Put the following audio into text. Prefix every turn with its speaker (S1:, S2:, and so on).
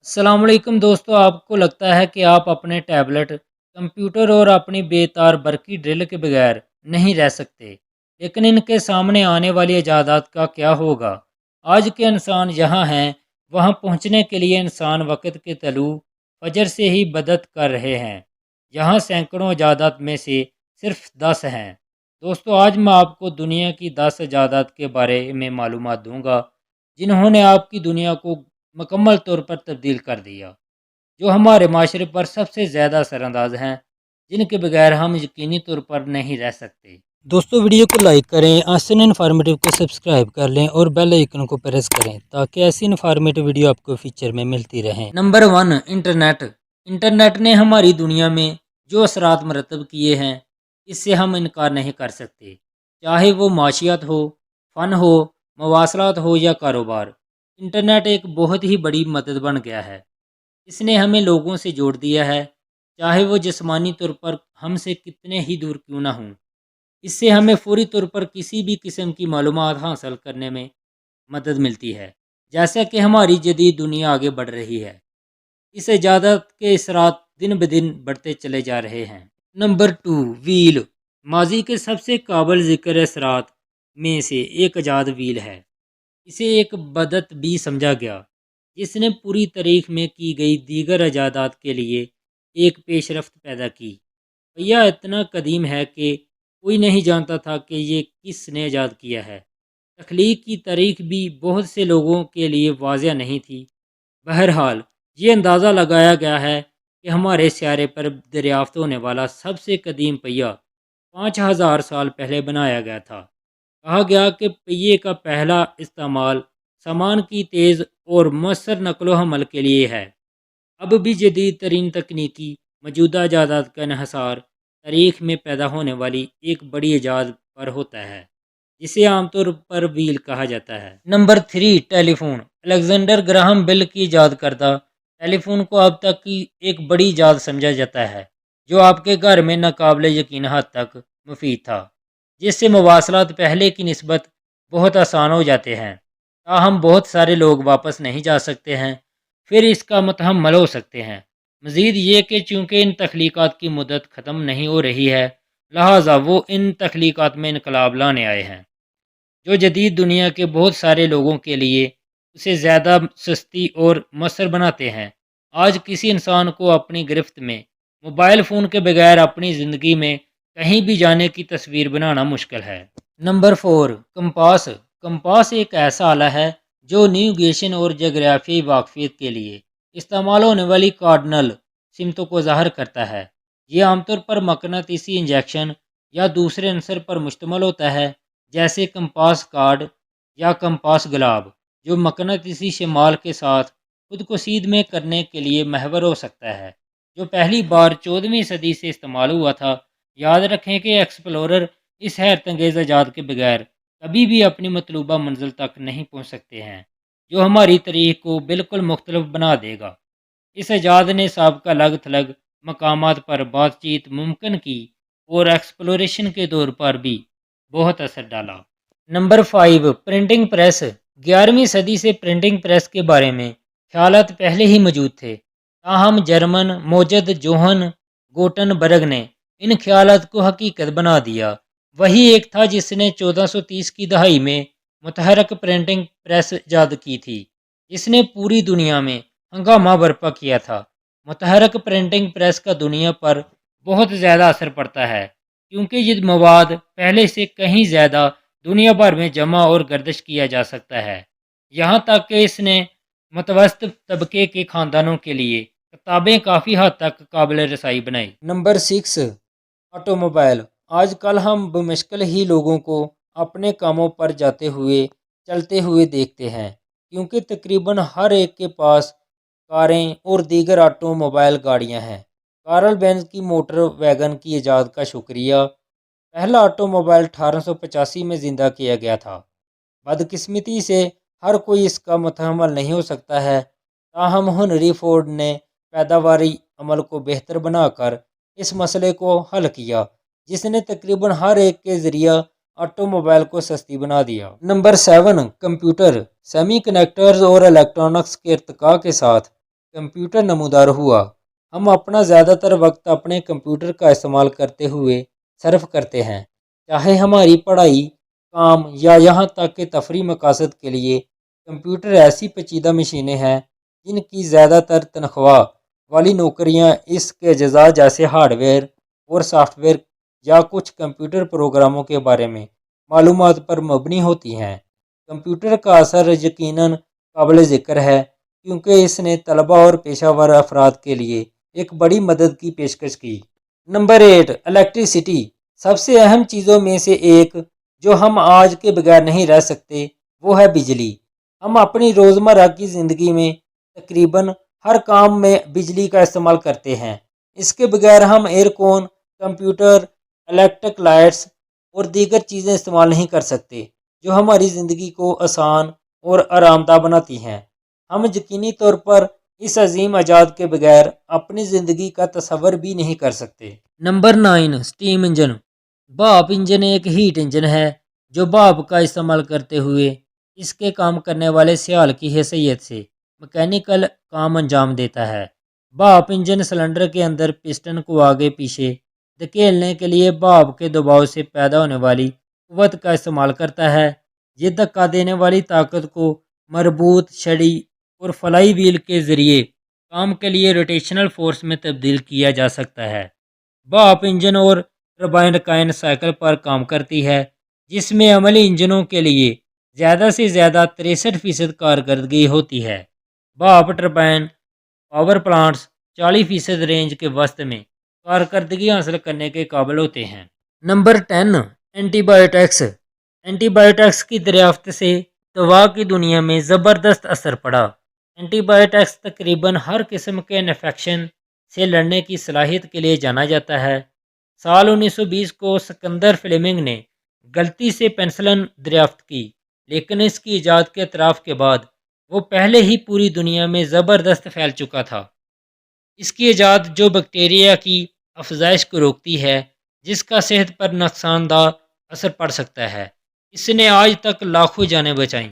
S1: अस्सलाम वालेकुम दोस्तों, आपको लगता है कि आप अपने टैबलेट, कंप्यूटर और अपनी बेतार बरकी ड्रिल के बगैर नहीं रह सकते, लेकिन इनके सामने आने वाली इजादात का क्या होगा? आज के इंसान जहां हैं, वहां पहुंचने के लिए इंसान वक़्त के तलू फजर से ही बदत कर रहे हैं। यहाँ सैकड़ों इजादात में से सिर्फ 10 हैं। दोस्तों, आज मैं आपको दुनिया की 10 इजादात के बारे में मालूमात दूंगा, जिन्होंने आपकी दुनिया को मुकम्मल तौर पर तब्दील कर दिया, जो हमारे माशरे पर सबसे ज़्यादा असरअंदाज हैं, जिनके बगैर हम यकीनी तौर पर नहीं रह सकते। दोस्तों, वीडियो को लाइक करें, आसन इन्फॉर्मेटिव को सब्सक्राइब कर लें और बेल आइकन को प्रेस करें ताकि ऐसी इन्फॉर्मेटिव वीडियो आपको फ्यूचर में मिलती रहें। Number 1, internet. इंटरनेट ने हमारी दुनिया में जो असरात मरतब किए हैं, इससे हम इनकार नहीं कर सकते। चाहे वो माशियत हो, फ़न हो, मवासलात हो या कारोबार, इंटरनेट एक बहुत ही बड़ी मदद बन गया है। इसने हमें लोगों से जोड़ दिया है, चाहे वो जिस्मानी तौर पर हमसे कितने ही दूर क्यों ना हों। इससे हमें फ़ौरी तौर पर किसी भी किस्म की मालूमात हासिल करने में मदद मिलती है, जैसा कि हमारी जदीद दुनिया आगे बढ़ रही है। इस इजाज़त के असरात दिन ब दिन बढ़ते चले जा रहे हैं। Number 2, wheel. माजी के सबसे काबिल ज़िक्र असरात में से एक इजाद व्हील है। इसे एक बदत भी समझा गया, जिसने पूरी तारीख में की गई दीगर इजादात के लिए एक पेशरफ्त पैदा की। यह इतना कदीम है कि कोई नहीं जानता था कि ये किसने ईजाद किया है। तख्लीक की तारीख भी बहुत से लोगों के लिए वाज़िया नहीं थी। बहरहाल, ये अंदाज़ा लगाया गया है कि हमारे स्यारे पर दरियाफ्त होने वाला सबसे कदीम पहिया 5000 साल पहले बनाया गया था। कहा गया कि पहिए का पहला इस्तेमाल सामान की तेज़ और मौसर नकलो हमल के लिए है। अब भी जदीद तरीन तकनीकी मौजूदा इजादात का इन्हसार तारीख में पैदा होने वाली एक बड़ी ईजाद पर होता है, जिसे आमतौर पर व्हील कहा जाता है। Number 3, telephone. Alexander Graham Bell की ईजाद करदा टेलीफोन को अब तक की एक बड़ी ईजाद समझा जाता है, जो आपके घर में नाकाबिले यकीन हद तक मुफीद था, जिससे मवासलात पहले की निस्बत बहुत आसान हो जाते हैं। ताहम बहुत सारे लोग वापस नहीं जा सकते हैं, फिर इसका मतहम्मल हो सकते हैं। मज़ीद ये कि चूँकि इन तख्लीक़ात की मुद्दत ख़त्म नहीं हो रही है, लिहाजा वो इन तख्लीक़ात में इनकलाब लाने आए हैं, जो जदीद दुनिया के बहुत सारे लोगों के लिए उसे ज़्यादा सस्ती और मौसर बनाते हैं। आज किसी इंसान को अपनी गिरफ्त में मोबाइल फ़ोन के बगैर अपनी ज़िंदगी में कहीं भी जाने की तस्वीर बनाना मुश्किल है। Number 4, compass. कंपास एक ऐसा आला है जो नेविगेशन और जोग्राफियाई वाकफियत के लिए इस्तेमाल होने वाली कार्डिनल सिमतों को ज़ाहिर करता है। ये आमतौर पर मकनातीसी इंजेक्शन या दूसरे अंसर पर मुश्तमल होता है, जैसे कंपास कार्ड या कंपास गुलाब, जो मकनातीसी शमाल के साथ खुद को सीध में करने के लिए महवर हो सकता है, जो पहली बार 14वीं सदी से इस्तेमाल हुआ था। याद रखें कि एक्सप्लोरर इस हैरत अंगेज़ इजाद के बगैर कभी भी अपनी मतलूबा मंजिल तक नहीं पहुँच सकते हैं, जो हमारी तारीख को बिल्कुल मुख्तलिफ बना देगा। इस इजाद ने सबका अलग थलग मकामात पर बातचीत मुमकिन की और एक्सप्लोरेशन के दौर पर भी बहुत असर डाला। Number 5, printing press. 11वीं सदी से प्रिंटिंग प्रेस के बारे में ख्यालात पहले ही मौजूद थे, ताहम जर्मन मोजद जोहन गोटनबर्ग ने इन ख्यालात को हकीकत बना दिया। वही एक था जिसने 1430 की दहाई में मुतहरक प्रिंटिंग प्रेस ईजाद की थी, जिसने पूरी दुनिया में हंगामा बर्पा किया था। मुतहरक प्रिंटिंग प्रेस का दुनिया पर बहुत ज़्यादा असर पड़ता है, क्योंकि ये मवाद पहले से कहीं ज़्यादा दुनिया भर में जमा और गर्दिश किया जा सकता है, यहाँ तक कि इसने मतवसत तबके के ख़ानदानों के लिए किताबें काफ़ी हद तक काबिल रसाई बनाई। Number 6, automobile. आजकल हम बमुश्किल ही लोगों को अपने कामों पर जाते हुए चलते हुए देखते हैं, क्योंकि तकरीबन हर एक के पास कारें और दीगर ऑटोमोबाइल गाड़ियां हैं। कार्ल बेंज की मोटर वैगन की ईजाद का शुक्रिया पहला ऑटोमोबाइल 1885 में ज़िंदा किया गया था। बदकिस्मती से हर कोई इसका मुतहम्मल नहीं हो सकता है, ताहम हेनरी फोर्ड ने पैदावारी अमल को बेहतर बनाकर इस मसले को हल किया, जिसने तकरीबन हर एक के ज़रिया ऑटोमोबाइल को सस्ती बना दिया। Number 7, computer. सेमी कंडक्टर्स और इलेक्ट्रॉनिक्स के इर्तिका के साथ कंप्यूटर नमूदार हुआ। हम अपना ज़्यादातर वक्त अपने कंप्यूटर का इस्तेमाल करते हुए सर्फ करते हैं, चाहे हमारी पढ़ाई, काम या यहाँ तक कि तफरी मकासद के लिए। कंप्यूटर ऐसी पेचीदा मशीनें हैं जिनकी ज़्यादातर तनख्वाह वाली नौकरियाँ इसके अज्जा जैसे हार्डवेयर और सॉफ्टवेयर या कुछ कंप्यूटर प्रोग्रामों के बारे में मालूमात पर मबनी होती हैं। कंप्यूटर का असर यकीनन काबिल ज़िक्र है, क्योंकि इसने तलबा और पेशावर अफराद के लिए एक बड़ी मदद की पेशकश की। Number 8, electricity. सबसे अहम चीज़ों में से एक जो हम आज के बगैर नहीं रह सकते वो है बिजली। हम अपनी रोज़मर्रा की ज़िंदगी में तकरीबन हर काम में बिजली का इस्तेमाल करते हैं। इसके बगैर हम एयरकॉन, कंप्यूटर, इलेक्ट्रिक लाइट्स और दीगर चीज़ें इस्तेमाल नहीं कर सकते जो हमारी ज़िंदगी को आसान और आरामदा बनाती हैं। हम यकीनी तौर पर इस अजीम इजाद के बगैर अपनी ज़िंदगी का तसव्वुर भी नहीं कर सकते। Number 9, steam engine. भाप इंजन एक हीट इंजन है जो भाप का इस्तेमाल करते हुए इसके काम करने वाले सियाल की हैसियत से मैकेनिकल काम अंजाम देता है। भाप इंजन सिलेंडर के अंदर पिस्टन को आगे पीछे धकेलने के लिए भाप के दबाव से पैदा होने वाली कुव्वत का इस्तेमाल करता है। ये धक्का देने वाली ताकत को मरबूत छड़ी और फ्लाई व्हील के ज़रिए काम के लिए रोटेशनल फोर्स में तब्दील किया जा सकता है। भाप इंजन और टरबाइन काइन साइकिल पर काम करती है, जिसमें अमली इंजनों के लिए ज़्यादा से ज़्यादा 63% कारकर्दगी होती है। भाप टरबाइन पावर प्लांट्स 40% रेंज के वस्त में कारकर्दगी हासिल करने के काबिल होते हैं। Number 10, antibiotics. एंटीबायोटिक्स की दरियाफ्त से दवा की दुनिया में ज़बरदस्त असर पड़ा। एंटीबायोटिक्स तकरीबन हर किस्म के इन्फेक्शन से लड़ने की सलाहियत के लिए जाना जाता है। साल 1920 को सिकंदर फ्लेमिंग ने गलती से पेनिसिलिन दरियाफ्त की, लेकिन इसकी ईजाद के इतराफ़ के बाद वो पहले ही पूरी दुनिया में ज़बरदस्त फैल चुका था। इसकी ईजाद जो बैक्टीरिया की अफजाइश को रोकती है, जिसका सेहत पर नुकसानदा असर पड़ सकता है, इसने आज तक लाखों जानें बचाई।